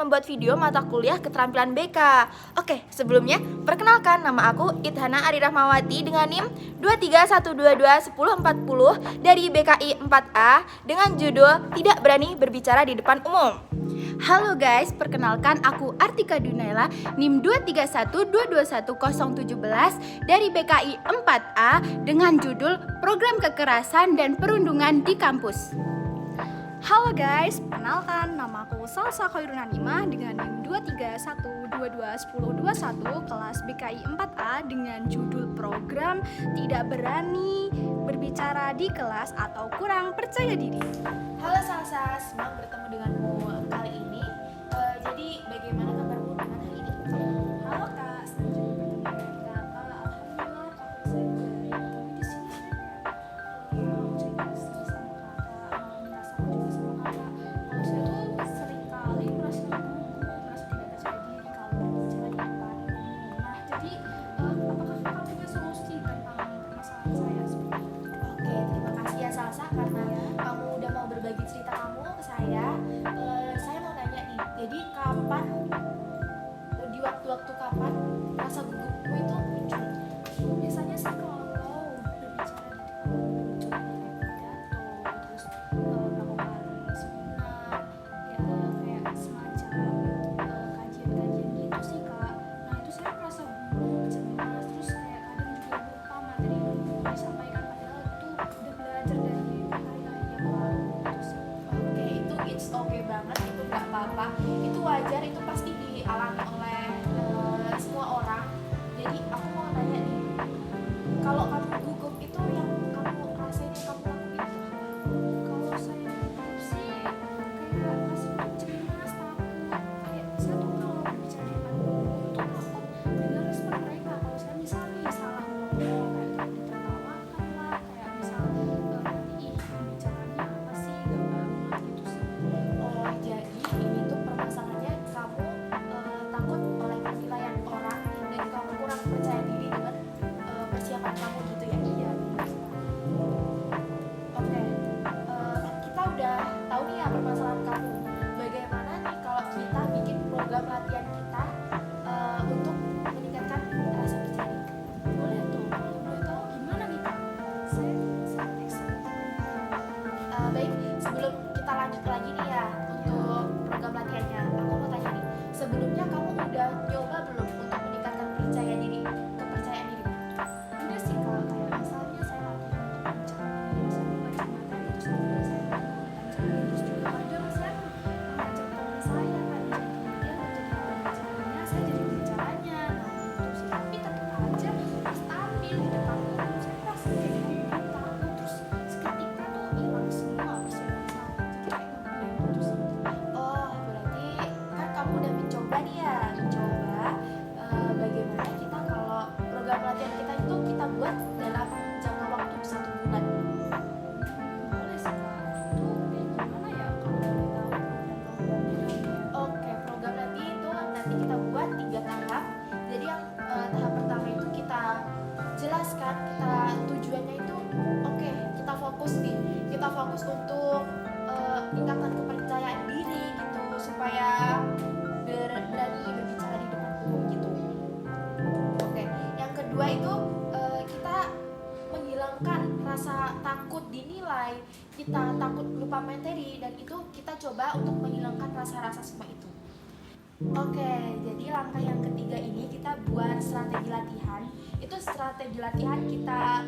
membuat video mata kuliah keterampilan BK. Oke, sebelumnya perkenalkan, nama aku Ithana Ari Rahmawati dengan NIM 231221040 dari BKI 4A dengan judul Tidak Berani Berbicara di Depan Umum. Halo guys, perkenalkan aku Artika Dunaila NIM 231221017 dari BKI 4A dengan judul Program Kekerasan dan Perundungan di Kampus. Halo guys, perkenalkan nama aku Salsa Khairunanima dengan NIM 231221021 kelas BKI 4A dengan judul Program Tidak Berani Berbicara di Kelas atau Kurang Percaya Diri. Halo Salsa, senang bertemu denganmu kali ini. Jadi bagaimana kabarmu dengan hari ini? Halo Kak, senang juga bertemu dengan Kakak. Alhamdulillah, kabar saya baik. Tapi di sini mau cerita sama Kakak, mau minta saran juga sama Kakak. Kalau saya tuh sering kali merasa gugup, merasa tidak percaya diri kalau berbicara di depan umum. Nah, jadi apakah Kakak punya solusi tentang permasalahan saya seperti itu? Oke, terima kasih ya Salsa karena kamu udah mau berbagi cerita kamu ke saya. Saya mau tanya nih, jadi kapan, di waktu-waktu kapan rasa gugupmu itu muncul? Biasanya sih kalau berbicara di depan umum kayak pidato, terus melakukan seminar, ya kayak semacam kajian-kajian gitu sih Kak. Nah itu saya merasa bingung, cemas, terus kayak kadang juga lupa materi yang disampaikan padahal itu udah belajar dari hari-hari yang lalu gitu sih. Oke, itu it's okay banget, itu nggak apa-apa, itu wajar, itu pasti dialami oleh semua orang. Jadi aku mau tanya nih, kalau kamu gugup itu yang kamu rasain, yang kamu lakuin itu apa? Kalau saya gugup sih kayak masih cemas, takut. Kayak saya tuh kalau berbicara di depan umum tuh takut dengar respon mereka. Kalau saya misalnya salah ngomong kayak takut ditertawakan lah, kayak misal nanti bicaranya apa sih, gak banget gitu sih. Oh, jadi ini tuh permasalahannya kamu takut oleh penilaian orang dan kamu kurang percaya diri dengan persiapan kamu gitu ya? Iya, benar sekali. Oke, kan kita udah tahu nih ya permasalahan kamu. Bagaimana nih kalau kita bikin program latihan kita untuk meningkatkan rasa percaya diri? Boleh tuh, kalau boleh tahu gimana nih Kak? Saya sangat excited. Baik, sebelum kita lanjut lagi nih ya untuk program latihannya, aku mau tanya nih, sebelumnya kamu udah nyoba belum untuk meningkatkan percaya diri, kepercayaan diri? Udah sih Kak, kayak misalnya saya latihan untuk bicara, misalnya baca materi terus kemudian saya mengulangi, terus juga kadang saya mengajak teman saya Kak, jadi dia menjadi pembicaranya, saya jadi pembicaranya. Nah itu sih, tapi tetap aja pas tampil di depan umum saya merasa kayak takut, terus seketika tuh hilang semua persiapan saya, jadi kayak ngeblank gitu sih. Oh, berarti kan kamu udah mencoba nih ya, mencoba bagaimana kita kalau program latihan kita itu kita buat dalam jangka waktu 1 bulan. Boleh sih Kak, itu kayak gimana ya kalau boleh tahu program-programnya? Oke, program nanti itu nanti kita buat 3 tahap. Jadi yang tahap pertama itu kita jelaskan, kita tujuannya itu oke, kita fokus nih, kita fokus untuk tingkatan kepercayaan diri gitu supaya berani berbicara di depan umum gitu. Oke, yang kedua itu kita menghilangkan rasa takut dinilai, kita takut lupa materi, dan itu kita coba untuk menghilangkan rasa-rasa semua itu. Oke, jadi langkah yang ketiga ini kita buat strategi latihan. Itu strategi latihan kita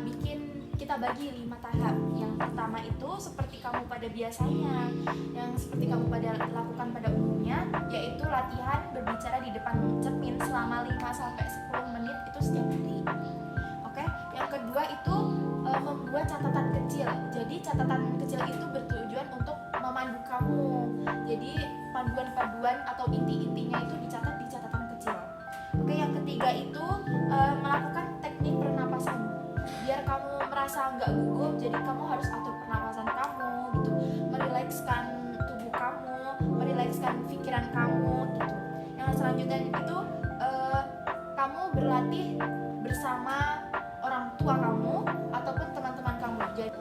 bagi 5 tahap. Yang pertama itu seperti kamu pada biasanya, yang seperti kamu pada lakukan pada umumnya, yaitu latihan berbicara di depan cermin selama 5-10 menit itu setiap hari. Oke, yang kedua itu membuat catatan kecil. Jadi catatan kecil itu bertujuan untuk memandu kamu. Jadi panduan-panduan atau inti-intinya itu dicatat di catatan kecil. Oke, yang ketiga itu melakukan teknik pernapasan. Biar kamu merasa nggak gugup, jadi kamu harus atur pernapasan kamu gitu, merilekskan tubuh kamu, merilekskan pikiran kamu gitu. Yang selanjutnya itu kamu berlatih bersama orang tua kamu ataupun teman-teman kamu. Jadi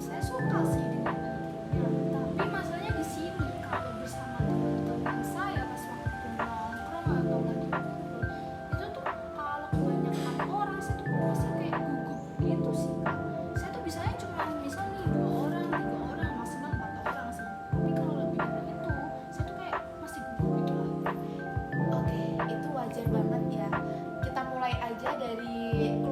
Saya suka sih dengan latihannya, tapi masalahnya di sini kalau bersama teman-teman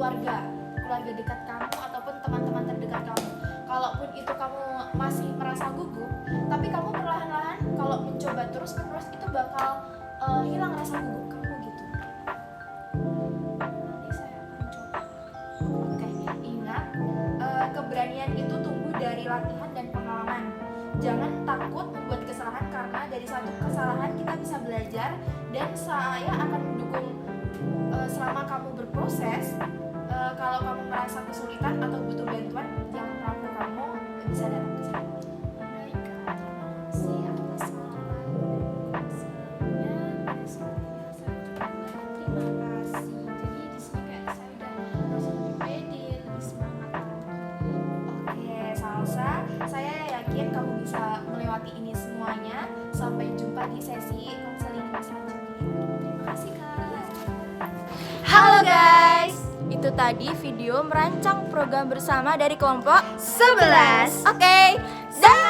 keluarga dekat kamu ataupun teman-teman terdekat kamu. Kalaupun itu kamu masih merasa gugup, tapi kamu perlahan-lahan kalau mencoba terus-menerus itu bakal hilang rasa gugup kamu gitu. Nanti saya akan coba. Oke, ingat keberanian itu tumbuh dari latihan dan pengalaman. Jangan takut membuat kesalahan karena dari satu kesalahan kita bisa belajar, dan saya akan mendukung selama kamu berproses. Kalau kamu merasa kesulitan atau butuh bantuan, jangan ragu, kamu bisa datang ke saya. Baik Kak, terima kasih atas saran dan sebelumnya semoga saya coba. Terima kasih. Jadi di sini kayak saya udah merasa lebih pede, lebih semangat lagi. Oke, Salsa, saya yakin kamu bisa melewati ini semuanya. Sampai jumpa di sesi konseling selanjutnya. Terima kasih Kak. Halo guys, itu tadi video merancang program bersama dari kelompok 11. Oke, dah.